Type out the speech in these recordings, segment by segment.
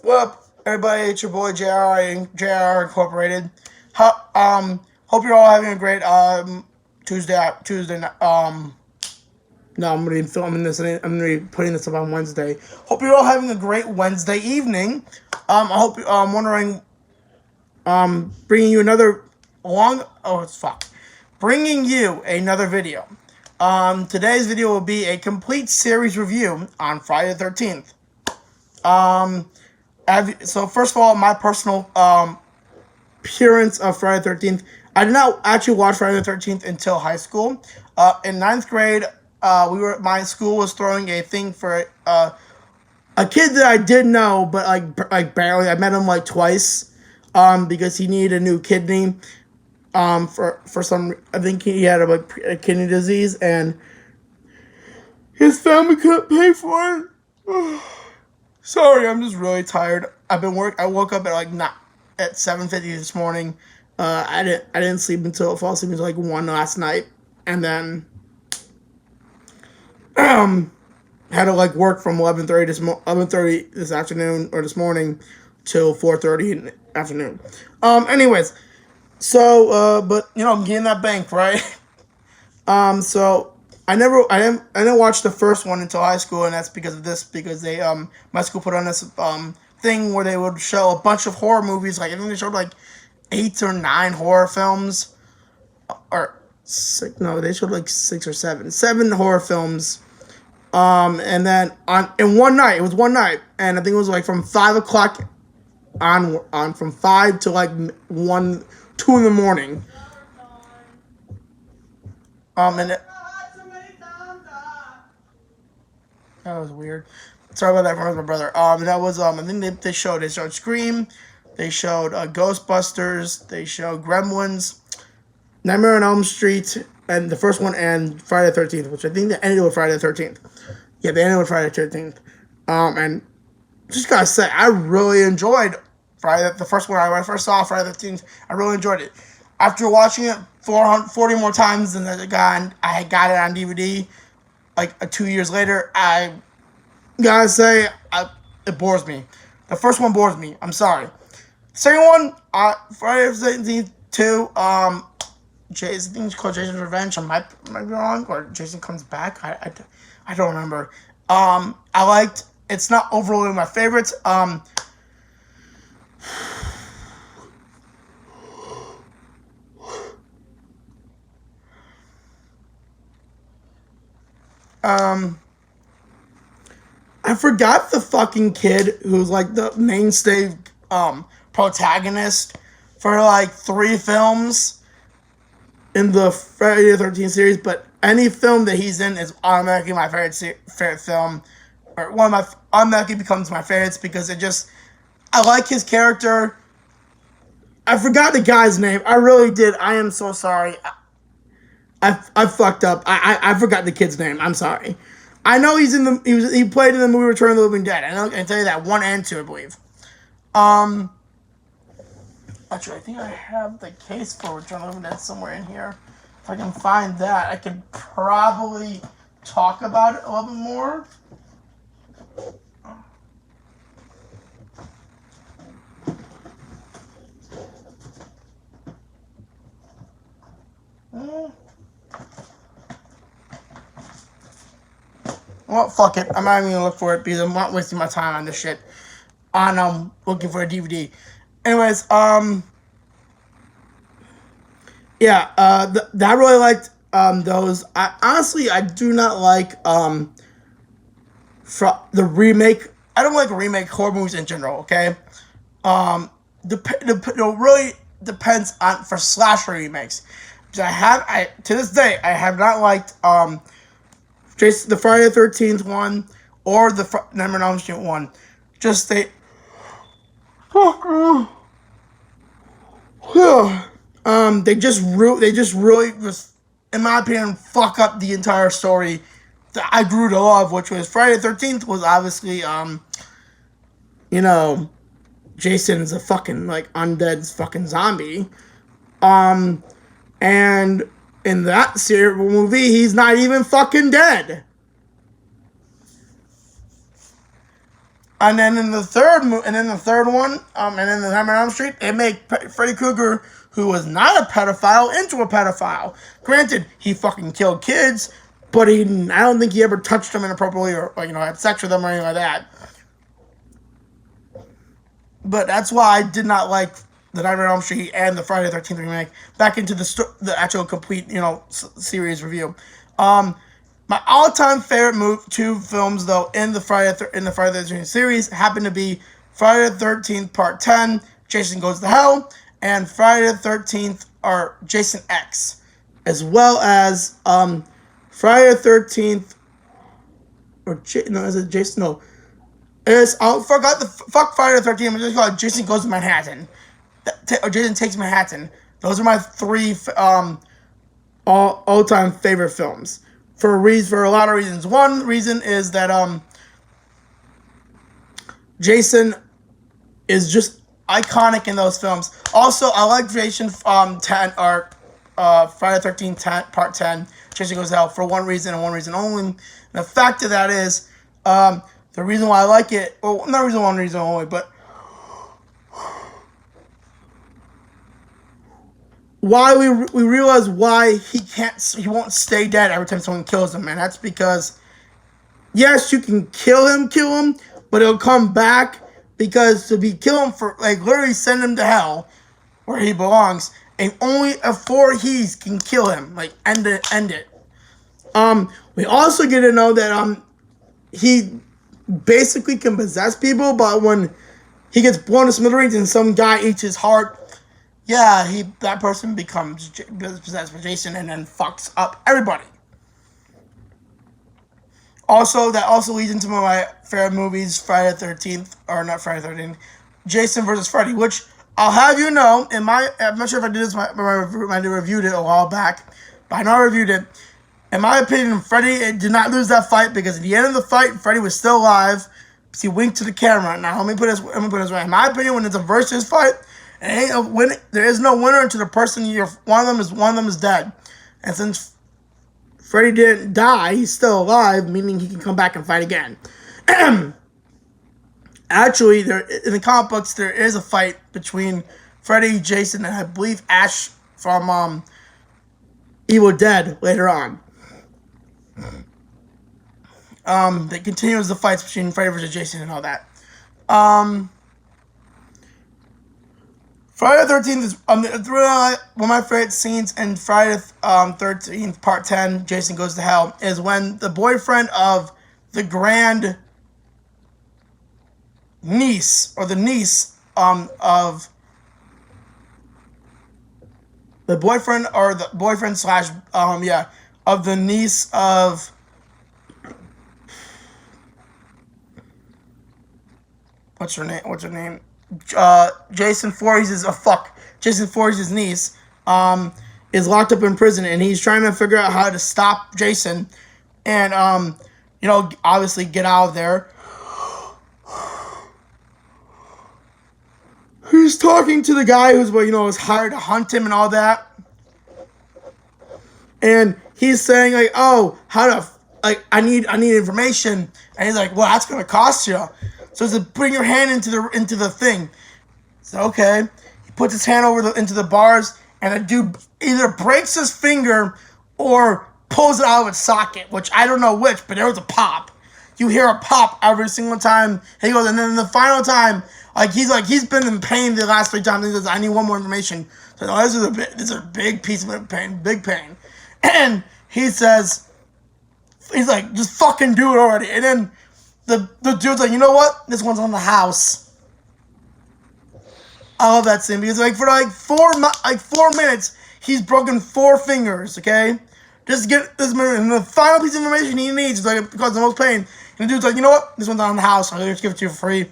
What up, everybody? It's your boy JR Incorporated. Hope you're all having a great Tuesday. No, I'm gonna be filming this. And I'm gonna be putting this up on Wednesday. Hope you're all having a great Wednesday evening. I hope I'm wondering. Bringing you another bringing you another video. Today's video will be a complete series review on Friday the 13th. So first of all, my personal appearance of Friday the 13th. I did not actually watch Friday the 13th until high school. In ninth grade, my school was throwing a thing for a kid that I did know, but like barely. I met him like twice, because he needed a new kidney. For some, I think he had a kidney disease, and his family couldn't pay for it. Sorry, I'm just really tired. I woke up at 7:50 this morning. I didn't sleep until fall asleep until like 1 last night, and then had to like work from 11:30 this afternoon or this morning till 4:30 in the afternoon. Anyways, so but I'm getting that bank, right? So I didn't watch the first one until high school, and that's because they my school put on this thing where they would show a bunch of horror movies. Like I think they showed like 8 or 9 horror films, or six. No, they showed like 6 or 7 horror films. And then in one night, it was one night, and I think it was like from 5 o'clock on from 5 to like 1, 2 in the morning. And that was weird. Sorry about that from my brother. That was I think they showed Scream, they showed Ghostbusters, they showed Gremlins, Nightmare on Elm Street, and the first one, and Friday the 13th, which I think they ended with Friday the 13th. Yeah, they ended with Friday the 13th. And just gotta say, I really enjoyed the first one. When I first saw Friday the 13th, I really enjoyed it. After watching it 40 more times than I got it on DVD, like 2 years later, I gotta say, it bores me. The first one bores me. I'm sorry. The second one, Friday the 13th 2, I think it's called Jason's Revenge. I might be wrong, or Jason Comes Back. I don't remember. It's not overly my favorites. I forgot the fucking kid who's like the mainstay protagonist for like 3 films in the Friday the 13th series, but any film that he's in is automatically my favorite film, or automatically becomes my favorites because I like his character. I forgot the guy's name. I really did. I am so sorry. I fucked up. I forgot the kid's name. I'm sorry. I know he played in the movie Return of the Living Dead. I can tell you that 1 and 2, I believe. Actually, I think I have the case for Return of the Living Dead somewhere in here. If I can find that, I could probably talk about it a little bit more. Well, fuck it. I'm not even gonna look for it because I'm not wasting my time on this shit. On looking for a DVD. Anyways, yeah. I really liked those. I do not like the remake. I don't like remake horror movies in general. Okay. It really depends on for slasher remakes. Because to this day I have not liked Jason, the Friday the 13th one, or the Nightmare on Elm Street one. Just they. They just really just, in my opinion, fuck up the entire story that I grew to love, which was Friday the 13th was obviously, you know, Jason's a fucking, like, undead fucking zombie. And in that movie, he's not even fucking dead. And then in the third one, and then the Nightmare on Elm Street, they make Freddy Krueger, who was not a pedophile, into a pedophile. Granted, he fucking killed kids, but I don't think he ever touched them inappropriately or had sex with them or anything like that. But that's why I did not like the Nightmare on Elm Street and the Friday the 13th remake. Back into the actual complete series review. My all-time favorite two films, though, in the Friday the 13th series happen to be Friday the 13th Part 10, Jason Goes to Hell, and Friday the 13th, or Jason X, as well as Friday the 13th, is it Jason? No. Fuck Friday the 13th, I'm just call it Jason Goes to Manhattan. Or Jason Takes Manhattan. Those are my three all-time favorite films. For a lot of reasons. One reason is that Jason is just iconic in those films. Also, I like Jason 10 or Friday the 13th Part 10, Jason Goes to Hell, for one reason and one reason only. And the fact of that is, the reason why I like it, well, not one reason only, but why we realize why he won't stay dead every time someone kills him, and that's because, yes, you can kill him, but he'll come back, because to kill him for, like, literally send him to hell, where he belongs, and only a 4 He's can kill him, like, end it. We also get to know that, he basically can possess people, but when he gets blown to smithereens and some guy eats his heart, yeah, that person becomes possessed by Jason and then fucks up everybody. Also, that also leads into one of my favorite movies, Friday the 13th, or not Friday the 13th, Jason vs. Freddy, which I'll have you know, I'm not sure if I did this, I reviewed it a while back, but I know I reviewed it. In my opinion, Freddy did not lose that fight, because at the end of the fight, Freddy was still alive, because he winked to the camera. Now, let me put this right. In my opinion, when it's a versus fight, there is no winner until the person one of them is dead. And since Freddy didn't die, he's still alive, meaning he can come back and fight again. Actually, in the comic books, there is a fight between Freddy, Jason, and I believe Ash from Evil Dead later on. That continues the fights between Freddy versus Jason and all that. Friday the 13th is one of my favorite scenes in Friday the 13th Part 10, Jason Goes to Hell, is when the boyfriend of the grand niece, or the niece of the boyfriend, or the boyfriend slash of the niece of what's her name? Jason Voorhees' Jason Voorhees' niece is locked up in prison, and he's trying to figure out how to stop Jason and obviously get out of there. He's talking to the guy who's was hired to hunt him and all that, and he's saying like, oh, I need information, and he's like, well, that's gonna cost you. So he said, put your hand into the thing. So okay, he puts his hand into the bars, and the dude either breaks his finger or pulls it out of its socket, which I don't know which, but there was a pop. You hear a pop every single time he goes, and then the final time, he's been in pain the last 3 times. He says, I need one more information. So this is a big piece of pain, big pain, and he says, he's like, just fucking do it already, and then. The dude's like, you know what? This one's on the house. I love that scene because for 4 minutes he's broken 4 fingers. Okay, just get this movie. And the final piece of information he needs is like, because the most pain. And the dude's like, you know what? This one's not in the house. I'll just give it to you for free.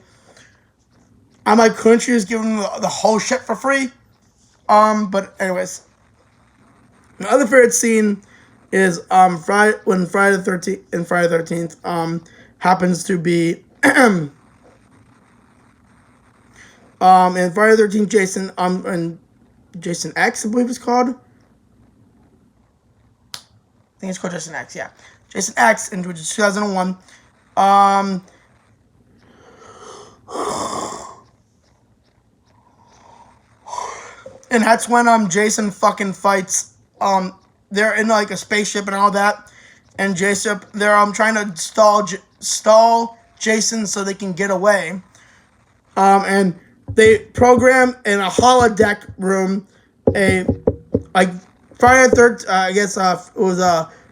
I'm like, couldn't you just give him the whole shit for free? But anyways. My other favorite scene is Friday the 13th happens to be in Friday the 13th Jason and Jason X, I believe it's called. I think it's called Jason X, yeah. Jason X, which is 2001. And that's when Jason fucking fights. They're in like a spaceship and all that, and Jason, they're trying to stall Jason so they can get away. And they program in a holodeck room like Friday the 13th. I guess it was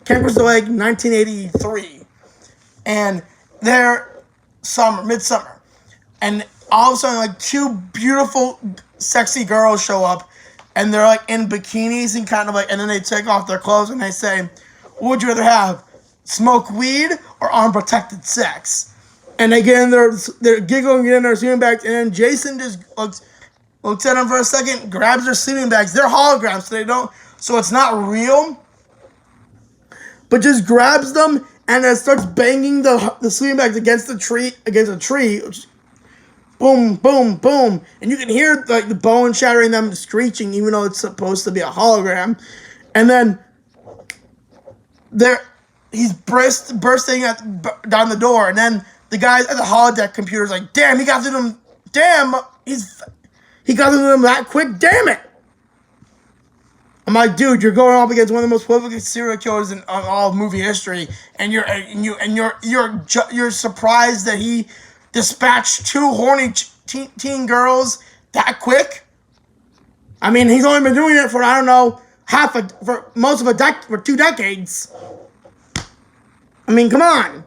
Camp Crystal Lake, 1983, and they're midsummer, and all of a sudden like two beautiful, sexy girls show up. And they're like in bikinis and kind of like, and then they take off their clothes and they say, what would you rather have, smoke weed or unprotected sex? And they get in there, they're giggling, get in their sleeping bags, and then Jason just looks at them for a second, grabs their sleeping bags. They're holograms, so it's not real, but just grabs them and then starts banging the sleeping bags against a tree, boom, boom, boom. And you can hear like the bone shattering, them screeching, even though it's supposed to be a hologram. And then he's bursting down the door. And then the guys at the holodeck computer's like, damn, he got through them. Damn, he got through them that quick. Damn it. I'm like, dude, you're going up against one of the most prolific serial killers in all of movie history, and you're surprised that he dispatched two horny teen girls that quick. I mean, he's only been doing it for, I don't know, for most of for 2 decades. I mean, come on.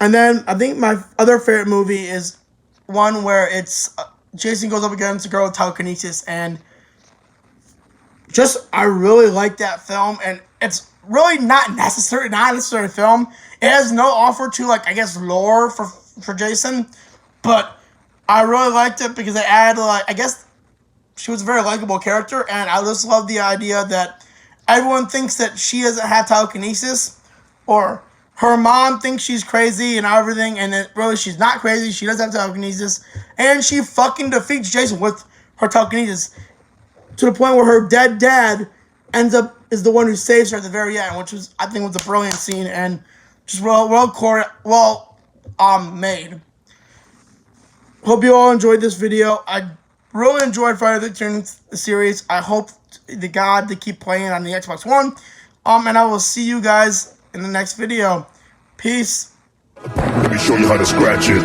And then I think my other favorite movie is one where it's Jason goes up against a girl with telekinesis, and I really like that film, and it's really not a necessary film. It has no offer to, like, I guess, lore for Jason, but I really liked it because they added, like, I guess she was a very likable character, and I just love the idea that everyone thinks that she doesn't have telekinesis, or her mom thinks she's crazy and everything, and really she's not crazy, she does have telekinesis, and she fucking defeats Jason with her telekinesis, to the point where her dead dad is the one who saves her at the very end, which I think was a brilliant scene and just well made. Hope you all enjoyed this video. I really enjoyed Friday the 13th series. I hope to God they keep playing on the Xbox One. And I will see you guys in the next video. Peace. Let me show you how to scratch it.